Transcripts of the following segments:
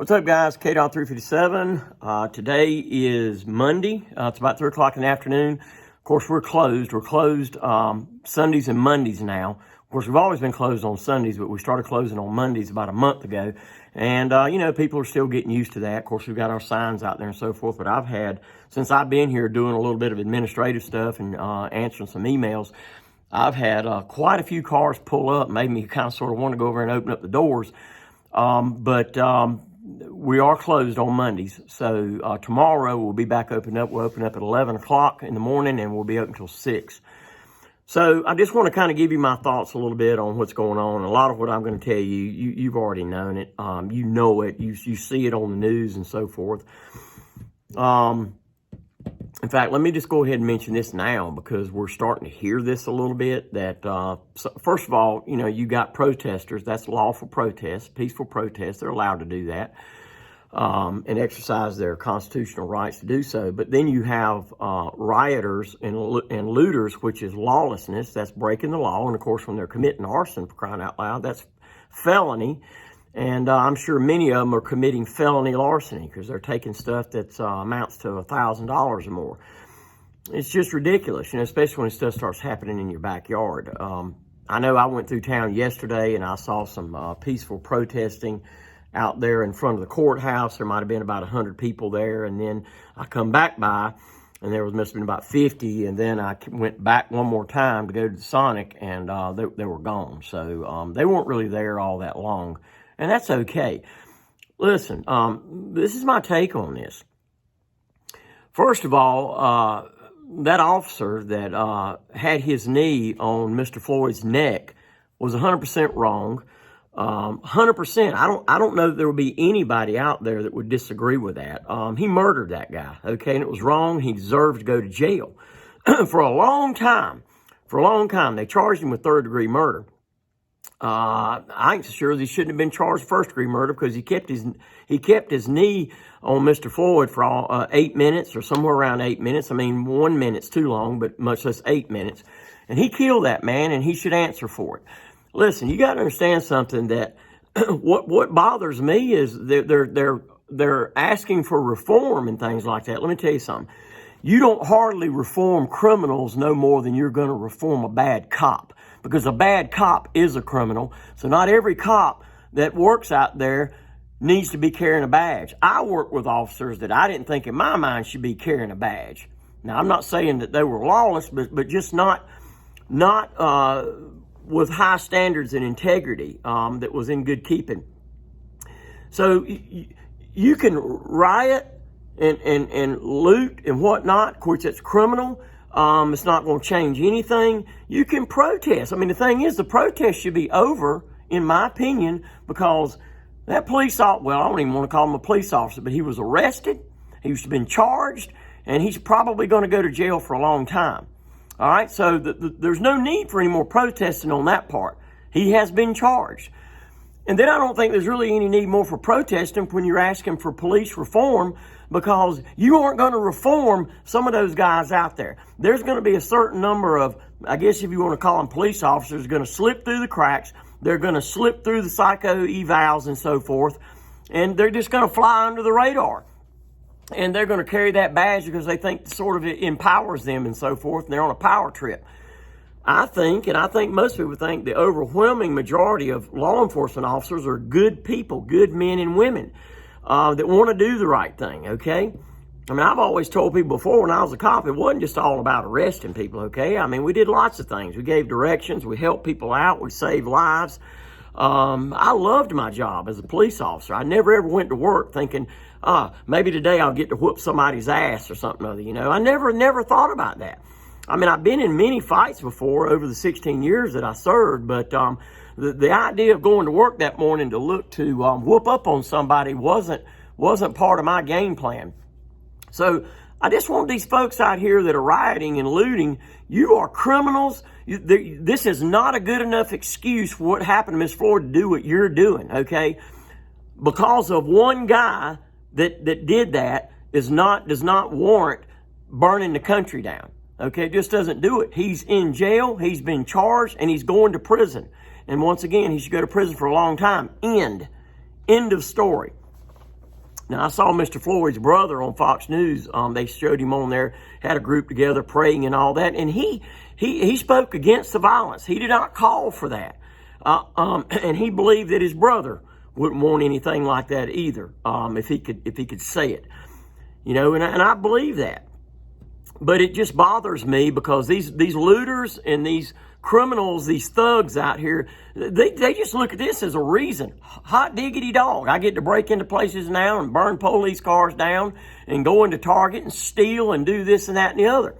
What's up, guys? KDOT357. Today is Monday. It's about 3 o'clock in the afternoon. Of course, we're closed. We're closed Sundays and Mondays now. Of course, we've always been closed on Sundays, but we started closing on Mondays about a month ago. And, people are still getting used to that. Of course, we've got our signs out there and so forth. But I've had, since I've been here doing a little bit of administrative stuff and answering some emails, I've had quite a few cars pull up, made me kind of sort of want to go over and open up the doors. We are closed on Mondays. So tomorrow we'll be back open up. We'll open up at 11 o'clock in the morning and we'll be open until 6. So I just want to kind of give you my thoughts a little bit on what's going on. A lot of what I'm going to tell you, you've already known it. You know it. You see it on the news and so forth. In fact, let me just go ahead and mention this now because we're starting to hear this a little bit. That first of all, you got protesters. That's lawful protest, peaceful protest. They're allowed to do that and exercise their constitutional rights to do so. But then you have rioters and looters, which is lawlessness. That's breaking the law. And of course, when they're committing arson, for crying out loud, that's felony. And I'm sure many of them are committing felony larceny because they're taking stuff that amounts to $1,000 or more. It's just ridiculous, especially when stuff starts happening in your backyard. I know I went through town yesterday and I saw some peaceful protesting out there in front of the courthouse. There might have been about 100 people there. And then I come back by and there must have been about 50. And then I went back one more time to go to the Sonic and they were gone. So they weren't really there all that long. And that's okay. Listen, this is my take on this. First of all, that officer that had his knee on Mr. Floyd's neck was 100% wrong. 100%. I don't know that there would be anybody out there that would disagree with that. He murdered that guy, okay, and it was wrong. He deserved to go to jail for a long time. For a long time, they charged him with third-degree murder. I ain't so sure that he shouldn't have been charged with first-degree murder because he kept his knee on Mr. Floyd for 8 minutes or somewhere around 8 minutes. I mean, 1 minute's too long, but much less 8 minutes. And he killed that man, and he should answer for it. Listen, you got to understand something that what bothers me is they're asking for reform and things like that. Let me tell you something. You don't hardly reform criminals no more than you're going to reform a bad cop. Because a bad cop is a criminal. So not every cop that works out there needs to be carrying a badge. I work with officers that I didn't think in my mind should be carrying a badge. Now, I'm not saying that they were lawless, but just not with high standards and integrity that was in good keeping. So you can riot and loot and whatnot. Of course, it's criminal. It's not going to change anything. You can protest. I mean, the thing is, the protest should be over, in my opinion, because that police officer, well, I don't even want to call him a police officer, but he was arrested. He's been charged, and he's probably going to go to jail for a long time. All right, so there's no need for any more protesting on that part. He has been charged. And then I don't think there's really any need more for protesting when you're asking for police reform, because you aren't going to reform some of those guys out there. There's going to be a certain number of, I guess if you want to call them police officers, going to slip through the cracks. They're going to slip through the psycho evals and so forth, and they're just going to fly under the radar. And they're going to carry that badge because they think sort of it empowers them and so forth, and they're on a power trip. I think most people think, the overwhelming majority of law enforcement officers are good people, good men and women that want to do the right thing, okay? I mean, I've always told people before when I was a cop, it wasn't just all about arresting people, okay? I mean, we did lots of things. We gave directions. We helped people out. We saved lives. I loved my job as a police officer. I never ever went to work thinking, maybe today I'll get to whoop somebody's ass or something or other, I never thought about that. I mean, I've been in many fights before over the 16 years that I served, but the idea of going to work that morning to look to whoop up on somebody wasn't part of my game plan. So I just want these folks out here that are rioting and looting, you are criminals. This is not a good enough excuse for what happened to Miss Floyd to do what you're doing, okay? Because of one guy that did that does not warrant burning the country down. Okay, it just doesn't do it. He's in jail, he's been charged, and he's going to prison. And once again, he should go to prison for a long time. End of story. Now, I saw Mr. Floyd's brother on Fox News. They showed him on there, had a group together praying and all that. And he spoke against the violence. He did not call for that. And he believed that his brother wouldn't want anything like that either, if he could say it. You know, and I believe that. But it just bothers me because these looters and these criminals, these thugs out here, they just look at this as a reason. Hot diggity dog. I get to break into places now and burn police cars down and go into Target and steal and do this and that and the other.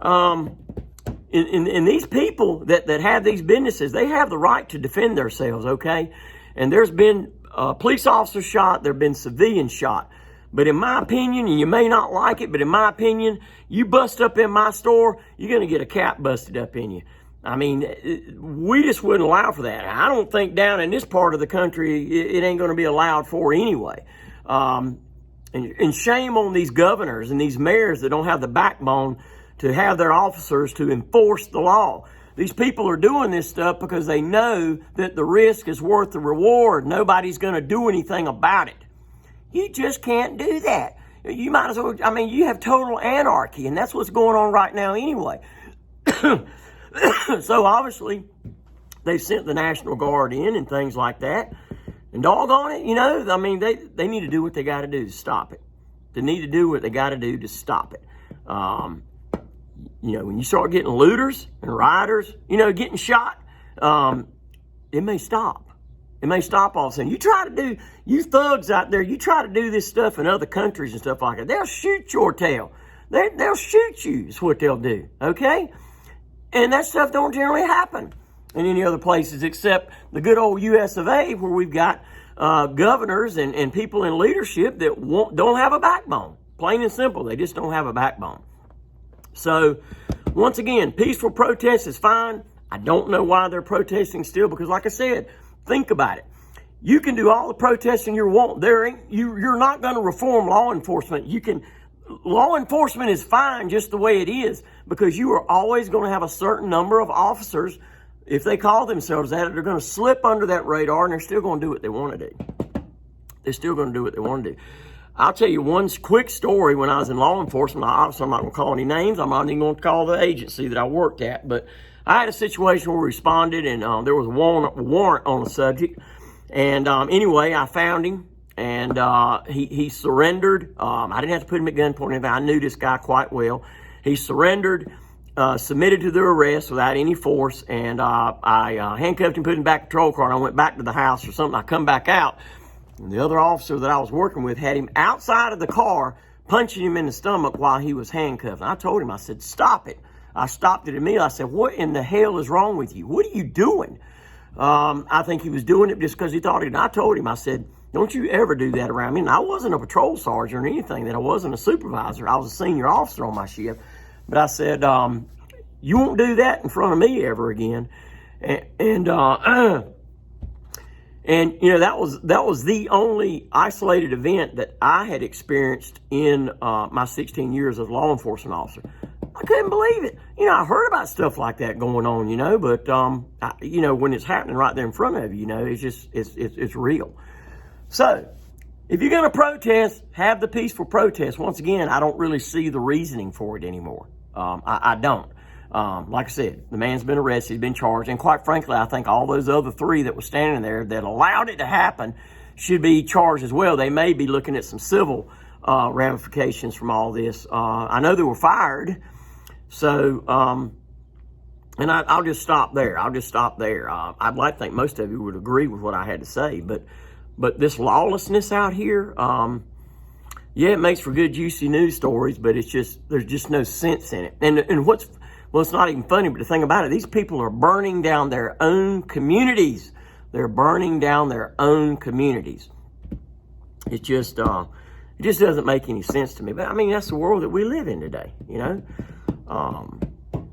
And these people that have these businesses, they have the right to defend themselves, okay? And there's been police officers shot, there have been civilians shot. But in my opinion, and you may not like it, but in my opinion, you bust up in my store, you're going to get a cap busted up in you. I mean, we just wouldn't allow for that. I don't think down in this part of the country, it ain't going to be allowed for anyway. And shame on these governors and these mayors that don't have the backbone to have their officers to enforce the law. These people are doing this stuff because they know that the risk is worth the reward. Nobody's going to do anything about it. You just can't do that. You might as well, I mean, you have total anarchy, and that's what's going on right now anyway. So obviously, they've sent the National Guard in and things like that. And doggone it, you know, I mean, they need to do what they got to do to stop it. They need to do what they got to do to stop it. You know, when you start getting looters and rioters, you know, getting shot, it may stop. It may stop all of a sudden. You thugs out there, you try to do this stuff in other countries and stuff like that, they'll shoot your tail. They'll shoot you is what they'll do, okay? And that stuff don't generally happen in any other places except the good old US of A, where we've got governors and people in leadership that don't have a backbone. Plain and simple, they just don't have a backbone. So, once again, peaceful protest is fine. I don't know why they're protesting still because, like I said, think about it. You can do all the protesting you want. You're not going to reform law enforcement. Law enforcement is fine just the way it is because you are always going to have a certain number of officers, if they call themselves that, they're going to slip under that radar and they're still going to do what they want to do. They're still going to do what they want to do. I'll tell you one quick story when I was in law enforcement. Obviously, I'm not going to call any names. I'm not even going to call the agency that I worked at. But I had a situation where we responded, and there was a warrant on the subject. And anyway, I found him, and he surrendered. I didn't have to put him at gunpoint. I knew this guy quite well. He surrendered, submitted to the arrest without any force, and I handcuffed him, put him back in the patrol car, and I went back to the house or something. I come back out. And the other officer that I was working with had him outside of the car, punching him in the stomach while he was handcuffed. And I told him, I said, stop it. I stopped it immediately. I said, what in the hell is wrong with you? What are you doing? I think he was doing it just because he thought it. And I told him, I said, don't you ever do that around me. And I wasn't a patrol sergeant or anything, that I wasn't a supervisor. I was a senior officer on my shift. But I said, you won't do that in front of me ever again. And you know, that was the only isolated event that I had experienced in my 16 years as a law enforcement officer. I couldn't believe it. You know, I heard about stuff like that going on, you know, but you know, when it's happening right there in front of you, you know, it's just it's real. So, if you're going to protest, have the peaceful protest. Once again, I don't really see the reasoning for it anymore. I don't. Like I said, the man's been arrested, he's been charged, and quite frankly, I think all those other three that were standing there that allowed it to happen should be charged as well. They may be looking at some civil ramifications from all this. I know they were fired, so, and I'll just stop there. I'd like to think most of you would agree with what I had to say, but this lawlessness out here, yeah, it makes for good, juicy news stories, but there's just no sense in it. And well, it's not even funny, but the thing about it, these people are burning down their own communities. They're burning down their own communities. It just doesn't make any sense to me. But I mean, that's the world that we live in today, you know.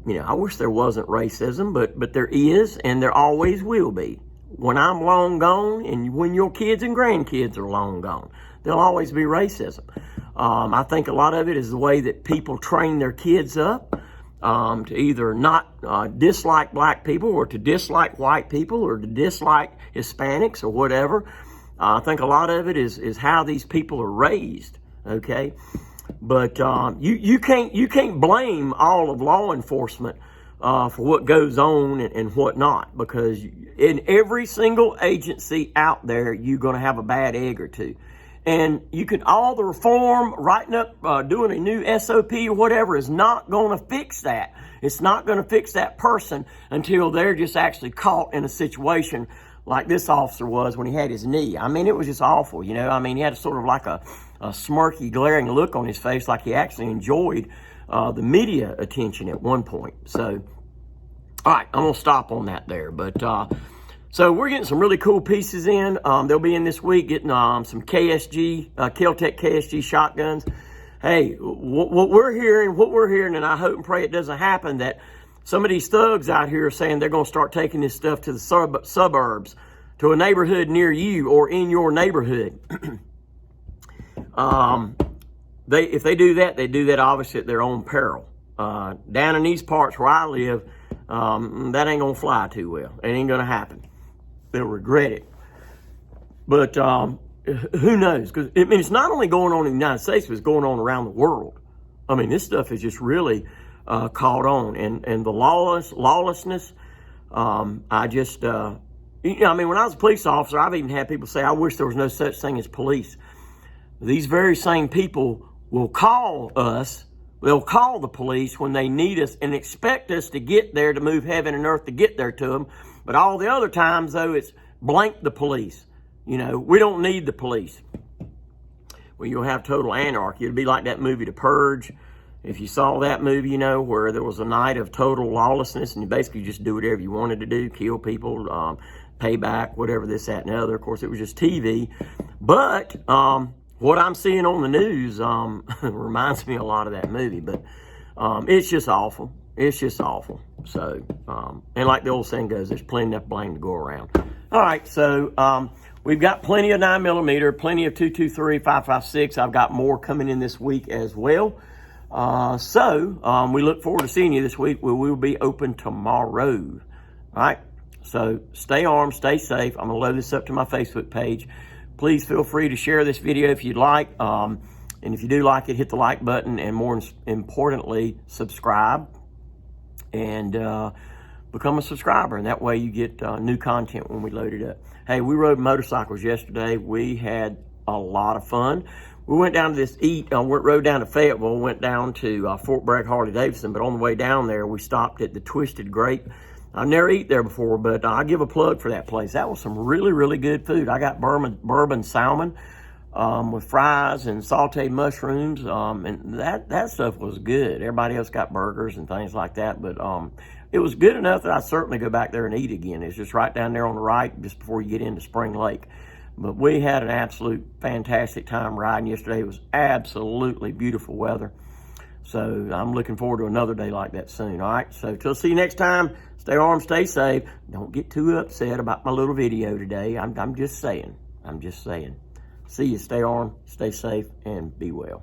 You know, I wish there wasn't racism, but there is, and there always will be. When I'm long gone, and when your kids and grandkids are long gone, there'll always be racism. I think a lot of it is the way that people train their kids up. To either not dislike black people or to dislike white people or to dislike Hispanics or whatever. I think a lot of it is how these people are raised, okay? But you can't blame all of law enforcement for what goes on and what not, because in every single agency out there, you're going to have a bad egg or two. And you can, all the reform, writing up, doing a new SOP or whatever is not going to fix that. It's not going to fix that person until they're just actually caught in a situation like this officer was when he had his knee. I mean, it was just awful, you know. I mean, he had sort of like a smirky, glaring look on his face, like he actually enjoyed the media attention at one point. So, all right, I'm going to stop on that there. But so we're getting some really cool pieces in. They'll be in this week, getting some KSG, Kel-Tec KSG shotguns. Hey, what we're hearing, and I hope and pray it doesn't happen, that some of these thugs out here are saying they're going to start taking this stuff to the suburbs, to a neighborhood near you or in your neighborhood. If they do that, they do that obviously at their own peril. Down in these parts where I live, that ain't going to fly too well. It ain't going to happen. They'll regret it. But who knows? Because I mean, it's not only going on in the United States, but it's going on around the world. I mean, this stuff is just really caught on. And the lawlessness, I just, I mean, when I was a police officer, I've even had people say, I wish there was no such thing as police. These very same people will call us. They'll call the police when they need us and expect us to get there to move heaven and earth to get there to them. But all the other times, though, it's blank the police. You know, we don't need the police. Well, you'll have total anarchy. It'll be like that movie, The Purge. If you saw that movie, you know, where there was a night of total lawlessness and you basically just do whatever you wanted to do, kill people, pay back, whatever, this, that, and the other. Of course, it was just TV. But what I'm seeing on the news reminds me a lot of that movie. But it's just awful. It's just awful. So, and like the old saying goes, there's plenty enough blame to go around. All right, so we've got plenty of 9mm, plenty of 223, 5.56. I've got more coming in this week as well. So we look forward to seeing you this week. We will be open tomorrow. All right, so stay armed, stay safe. I'm going to load this up to my Facebook page. Please feel free to share this video if you'd like. And if you do like it, hit the like button, and more importantly, subscribe and become a subscriber. And that way you get new content when we load it up. Hey, we rode motorcycles yesterday. We had a lot of fun. We went down to this rode down to Fayetteville, went down to Fort Bragg Harley-Davidson, but on the way down there, we stopped at the Twisted Grape. I've never eaten there before, but I give a plug for that place. That was some really, really good food. I got bourbon salmon with fries and sauteed mushrooms, and that stuff was good. Everybody else got burgers and things like that, but it was good enough that I'd certainly go back there and eat again. It's just right down there on the right, just before you get into Spring Lake. But we had an absolute fantastic time riding yesterday. It was absolutely beautiful weather. So I'm looking forward to another day like that soon. All right, so till see you next time. Stay armed, stay safe. Don't get too upset about my little video today. I'm just saying. I'm just saying. See you. Stay armed, stay safe, and be well.